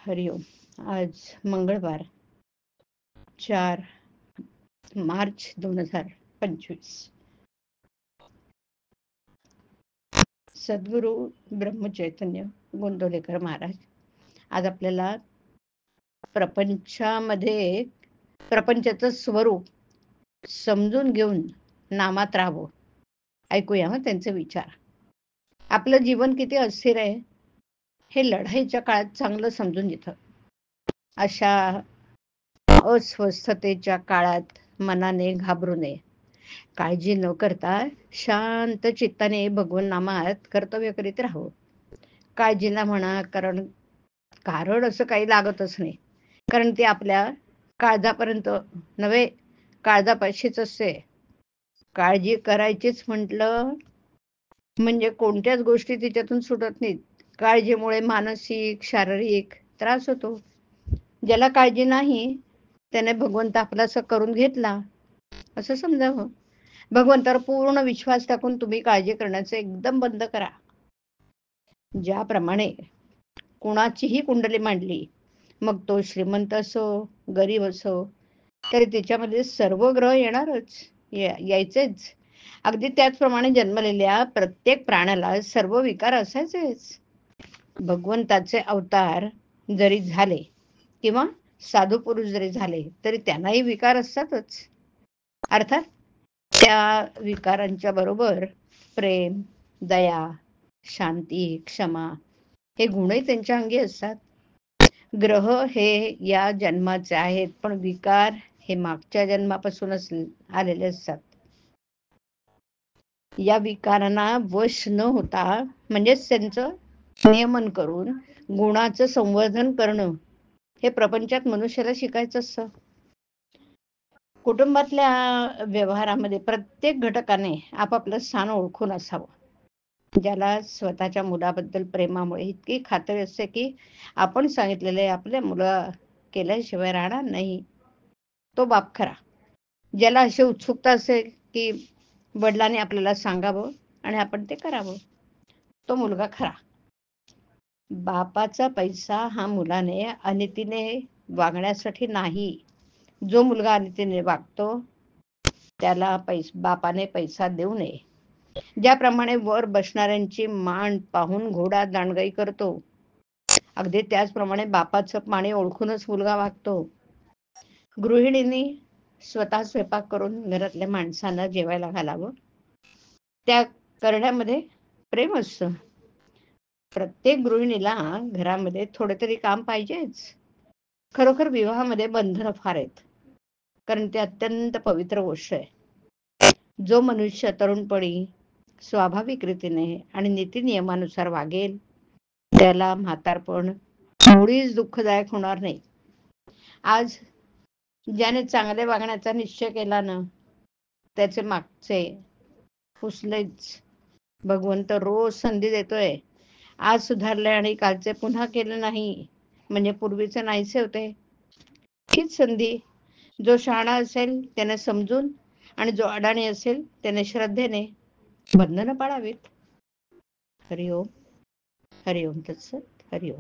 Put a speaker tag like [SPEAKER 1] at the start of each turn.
[SPEAKER 1] हरिओम. आज मंगळवार 4 मार्च 2025. सद्गुरू ब्रह्मचैतन्य गोंदवलेकर महाराज आज आपल्याला प्रपंचाचं स्वरूप समजून घेऊन नामात राहावं. ऐकूया त्यांचे विचार. आपलं जीवन किती अस्थिर आहे हे लढाईच्या काळात चांगलं समजून येतं. अशा अस्वस्थतेच्या काळात मनाने घाबरू नये. काळजी न करता शांत चित्ताने भगवान नामात कर्तव्य करीत राहावं. काळजीला म्हणा कारण असं काही लागतच नाही, कारण ते आपल्या काळजापर्यंत नव्हे, काळजापाशीच असते. काळजी करायचीच म्हटलं म्हणजे कोणत्याच गोष्टी तिच्यातून सुटत नाहीत. काळजीमुळे मानसिक शारीरिक त्रास होतो. ज्याला काळजी नाही त्याने भगवंत आपलासा करून घेतला असं समजावं. भगवंतावर पूर्ण विश्वास टाकून तुम्ही काळजी करण्याचं एकदम बंद करा. ज्याप्रमाणे कुणाचीही कुंडली मांडली, मग तो श्रीमंत असो गरीब असो, तरी त्याच्यामध्ये सर्व ग्रह येणारच, यायचेच. अगदी त्याचप्रमाणे जन्मलेल्या प्रत्येक प्राण्याला सर्व विकार असायचेच. भगवंताचे अवतार जरी झाले किंवा साधू पुरुष जरी झाले तरी त्यांनाही विकार असतातच. अर्थात त्या विकारांच्या बरोबर प्रेम, दया, शांती, क्षमा हे गुणही त्यांच्या अंगी असतात. ग्रह हे या जन्माचे आहेत, पण विकार हे मागच्या जन्मापासूनच आलेले असतात. या विकारांना वश न होता, म्हणजेच त्यांचं नियमन करून गुणाचं संवर्धन करणं हे प्रपंचात मनुष्याला शिकायचं असतं. कुटुंबातल्या व्यवहारामध्ये प्रत्येक घटकाने आपापलं स्थान ओळखून असावं. ज्याला स्वतःच्या मुलाबद्दल प्रेमामुळे इतकी खात्री असते की आपण सांगितलेले आपल्या मुलं केल्याशिवाय राहणार नाही, तो बाप खरा. ज्याला अशी उत्सुकता असेल की वडिलांनी आपल्याला सांगावं आणि आपण ते करावं, तो मुलगा खरा. बापाचा पैसा हा मुलाने अनितीने वागण्यासाठी नाही. जो मुलगा अनितीने वागतो त्याला बापाने पैसा देऊ नये. ज्याप्रमाणे वर बसणाऱ्यांची मान पाहून घोडा दांडगाई करतो, अगदी त्याचप्रमाणे बापाचं पाणी ओळखूनच मुलगा वागतो. गृहिणींनी स्वतः स्वयंपाक करून घरातल्या माणसांना जेवायला घालावं. त्या करण्यामध्ये प्रेम असतं. प्रत्येक गृहिणीला घरामध्ये थोडे तरी काम पाहिजेच. खरोखर विवाहामध्ये बंधनं फार आहेत, कारण ते अत्यंत पवित्र गोष्ट आहे. जो मनुष्य तरुणपणी स्वाभाविक रीतीने आणि नीती नियमानुसार वागेल त्याला म्हातारपण मुळीच दुःखदायक होणार नाही. आज ज्याने चांगले वागण्याचा निश्चय केला ना, त्याचे मागचे फुसलेच भगवंत रोज संधी देतोय. आज सुधारले आणि कालचे पुन्हा केले नाही म्हणजे पूर्वीचे नाहीसे होते. हीच संधी. जो शहाणा असेल त्याने समजून आणि जो अडाणी असेल त्याने श्रद्धेने बंधनं पाळावीत. हरिओम. हरिओम तत्सत. हरिओम.